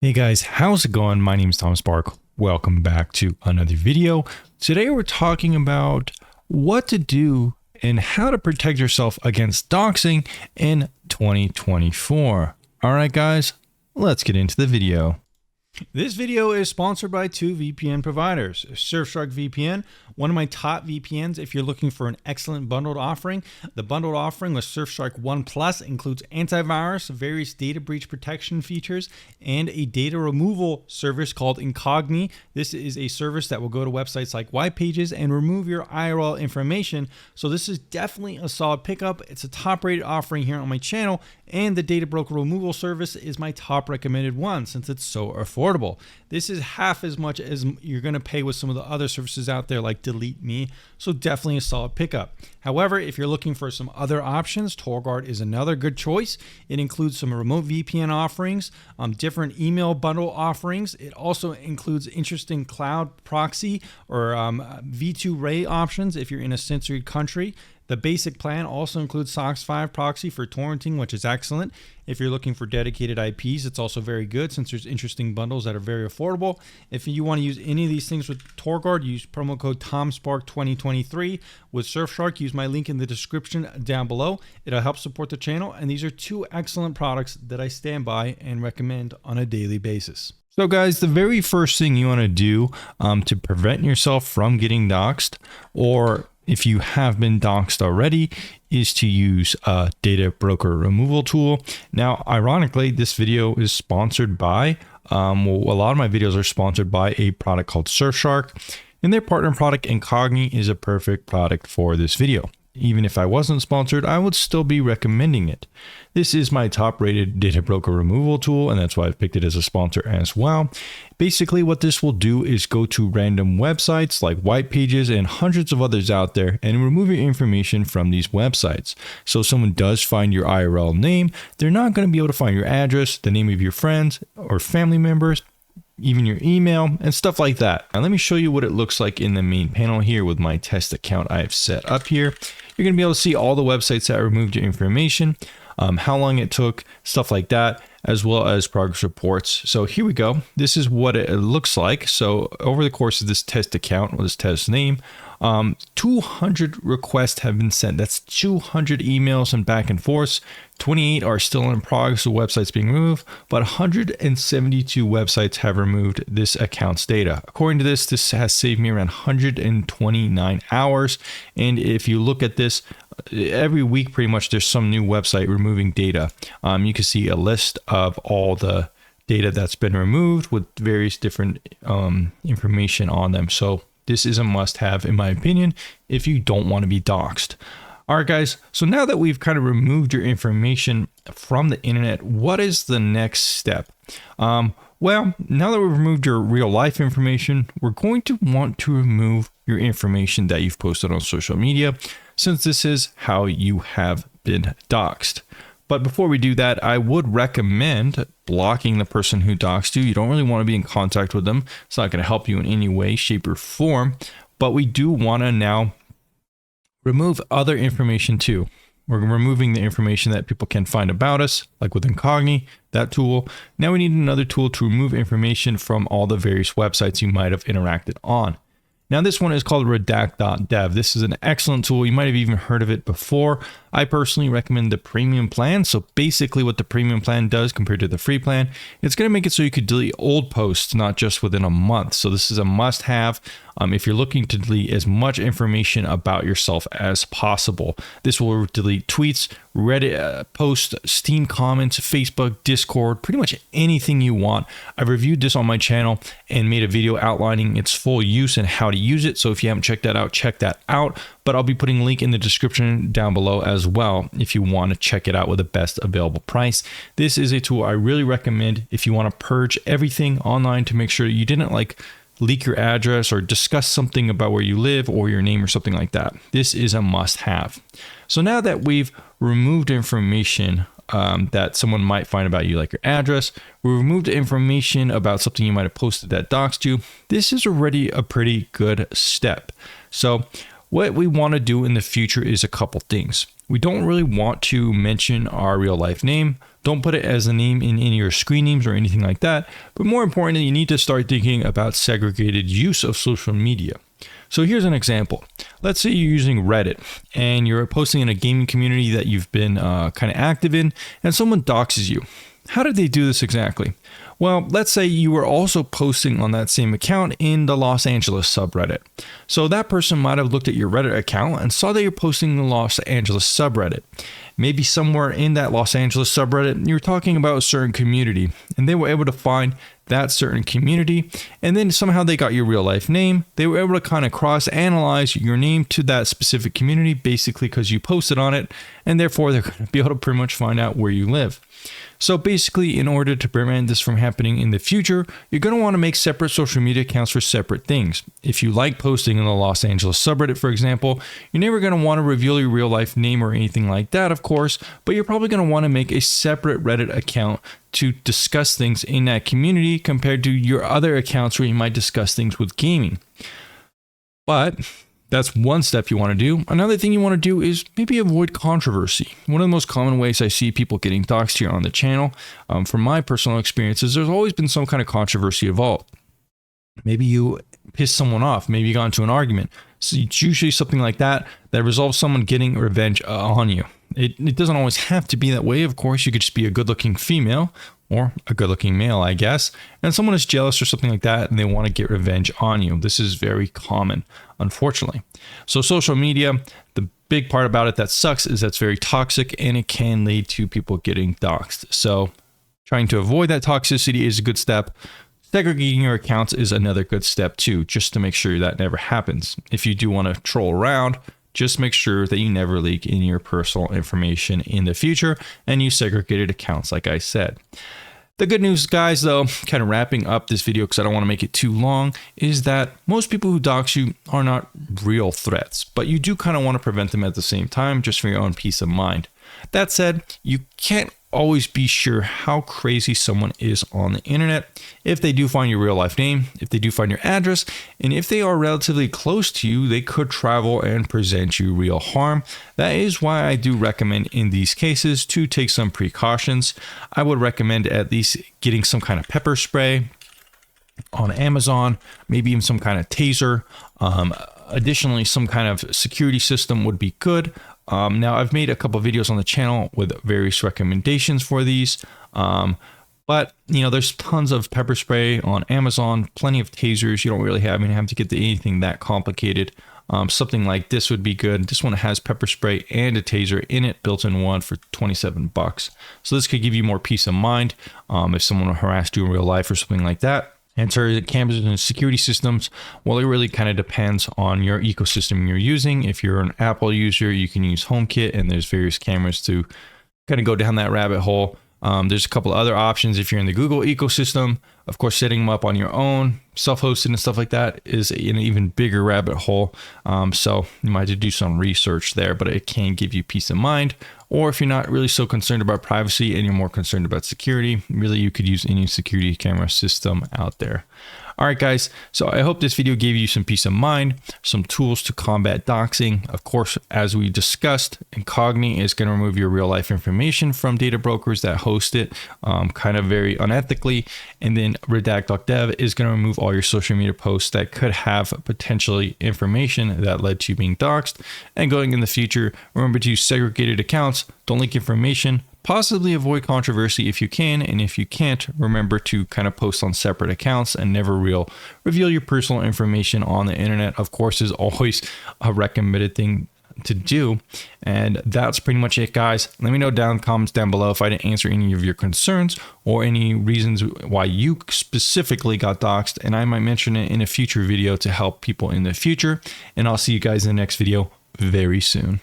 Hey guys, how's it going? My name is Tom Spark. Welcome back to another video. Today we're talking about what to do and how to protect yourself against doxing in 2024. All right, guys, let's get into the video. This video is sponsored by two VPN providers, Surfshark VPN, one of my top VPNs if you're looking for an excellent bundled offering. The bundled offering with Surfshark One Plus includes antivirus, various data breach protection features, and a data removal service called Incogni. This is a service that will go to websites like white pages and remove your IRL information. So this is definitely a solid pickup. It's a top rated offering here on my channel, and the data broker removal service is my top recommended one since it's so affordable. This is half as much as you're going to pay with some of the other services out there like Delete Me, so definitely a solid pickup. However, if you're looking for some other options, TorGuard is another good choice. It includes some remote VPN offerings, different email bundle offerings. It also includes interesting cloud proxy or V2 Ray options if you're in a censored country. The basic plan also includes SOCKS 5 proxy for torrenting, which is excellent. If you're looking for dedicated IPs, it's also very good since there's interesting bundles that are very affordable. If you want to use any of these things with TorGuard, use promo code TOMSPARK2023. With Surfshark, use my link in the description down below. It'll help support the channel, and these are two excellent products that I stand by and recommend on a daily basis. So guys, the very first thing you want to do to prevent yourself from getting doxed, or if you have been doxed already, is to use a data broker removal tool. Now, ironically, this video is sponsored by, a lot of my videos are sponsored by a product called Surfshark, and their partner product Incogni is a perfect product for this video. Even if I wasn't sponsored, I would still be recommending it. This is my top rated data broker removal tool, and that's why I've picked it as a sponsor as well. Basically, what this will do is go to random websites like white pages and hundreds of others out there and remove your information from these websites. So if someone does find your IRL name, they're not going to be able to find your address, the name of your friends or family members, even your email and stuff like that. Now let me show you what it looks like in the main panel here with my test account I've set up here. You're going to be able to see all the websites that removed your information, how long it took, stuff like that, as well as progress reports. So here we go. This is what it looks like. So over the course of this test account, or this test name, 200 requests have been sent. That's 200 emails and back and forths. 28 are still in progress of websites being removed, but 172 websites have removed this account's data. According to this, this has saved me around 129 hours. And if you look at this, every week pretty much there's some new website removing data. You can see a list of all the data that's been removed with various different information on them. So this is a must-have in my opinion if you don't want to be doxed. All right, guys, so now that we've kind of removed your information from the internet, what is the next step? Well, now that we've removed your real life information, we're going to want to remove your information that you've posted on social media, since this is how you have been doxed. But before we do that, I would recommend blocking the person who doxed you. You don't really want to be in contact with them. It's not going to help you in any way, shape, or form. But we do want to now remove other information too. We're removing the information that people can find about us, like with Incogni, that tool. Now we need another tool to remove information from all the various websites you might have interacted on. Now this one is called redact.dev. This is an excellent tool. You might have even heard of it before. I personally recommend the premium plan. So basically what the premium plan does compared to the free plan, it's going to make it so you could delete old posts, not just within a month. So this is a must have if you're looking to delete as much information about yourself as possible. This will delete tweets, Reddit posts, Steam comments, Facebook, Discord, pretty much anything you want. I've reviewed this on my channel and made a video outlining its full use and how to use it. So if you haven't checked that out, check that out. But I'll be putting a link in the description down below as well if you want to check it out with the best available price. This is a tool I really recommend if you want to purge everything online to make sure you didn't leak your address or discuss something about where you live or your name or something like that. This is a must-have. So now that we've removed information that someone might find about you, like your address, we removed information about something you might have posted that doxed you, this is already a pretty good step. So what we want to do in the future is a couple things. We don't really want to mention our real life name, Don't put it as a name in any of your screen names or anything like that. But more importantly, you need to start thinking about segregated use of social media. So here's an example. Let's say you're using Reddit and you're posting in a gaming community that you've been kind of active in, and someone doxes you. How did they do this exactly? Well, let's say you were also posting on that same account in the Los Angeles subreddit. So that person might have looked at your Reddit account and saw that you're posting in the Los Angeles subreddit. Maybe somewhere in that Los Angeles subreddit, you're talking about a certain community, and they were able to find that certain community, and then somehow they got your real life name. They were able to kind of cross-analyze your name to that specific community, basically because you posted on it, and therefore they're going to be able to pretty much find out where you live. So basically, in order to prevent this from happening in the future, you're going to want to make separate social media accounts for separate things. If you like posting in the Los Angeles subreddit, for example, you're never going to want to reveal your real life name or anything like that, of course, but you're probably going to want to make a separate Reddit account to discuss things in that community compared to your other accounts where you might discuss things with gaming. But that's one step you want to do. Another thing you want to do is maybe avoid controversy. One of the most common ways I see people getting doxxed here on the channel, from my personal experiences, there's always been some kind of controversy involved. Maybe you pissed someone off. Maybe you got into an argument. So it's usually something like that that resolves someone getting revenge on you. It doesn't always have to be that way. Of course, you could just be a good-looking female or a good-looking male, I guess, and someone is jealous or something like that, and they want to get revenge on you. This is very common, unfortunately. So social media, the big part about it that sucks is that's very toxic, and it can lead to people getting doxxed. So trying to avoid that toxicity is a good step. Segregating your accounts is another good step too, just to make sure that never happens. If you do want to troll around, just make sure that you never leak in your personal information in the future and use segregated accounts, like I said. The good news, guys, though, kind of wrapping up this video because I don't want to make it too long, is that most people who dox you are not real threats, but you do kind of want to prevent them at the same time just for your own peace of mind. That said, you can't always be sure how crazy someone is on the internet. If they do find your real life name, if they do find your address, and if they are relatively close to you, they could travel and present you real harm. That is why I do recommend in these cases to take some precautions. I would recommend at least getting some kind of pepper spray on Amazon, maybe even some kind of taser. Additionally, some kind of security system would be good. Now, I've made a couple of videos on the channel with various recommendations for these, but there's tons of pepper spray on Amazon, plenty of tasers. You don't really have to get to anything that complicated. Something like this would be good. This one has pepper spray and a taser in it, built-in one for $27. So this could give you more peace of mind if someone harassed you in real life or something like that. And so cameras and security systems, well, it really kind of depends on your ecosystem you're using. If you're an Apple user, you can use HomeKit, and there's various cameras to kind of go down that rabbit hole. There's a couple of other options if you're in the Google ecosystem. Of course, setting them up on your own, self-hosted and stuff like that is an even bigger rabbit hole. So you might have to do some research there, but it can give you peace of mind. Or if you're not really so concerned about privacy and you're more concerned about security, really you could use any security camera system out there. All right, guys, so I hope this video gave you some peace of mind, some tools to combat doxing. Of course, as we discussed, Incogni is going to remove your real life information from data brokers that host it kind of very unethically. And then redact.dev is going to remove all your social media posts that could have potentially information that led to you being doxed. And going in the future, remember to use segregated accounts, don't leak information, possibly avoid controversy if you can, and if you can't, remember to kind of post on separate accounts and never reveal your personal information on the internet. Of course, is always a recommended thing to do. And that's pretty much it, guys. Let me know down in the comments down below if I didn't answer any of your concerns or any reasons why you specifically got doxed, and I might mention it in a future video to help people in the future. And I'll see you guys in the next video very soon.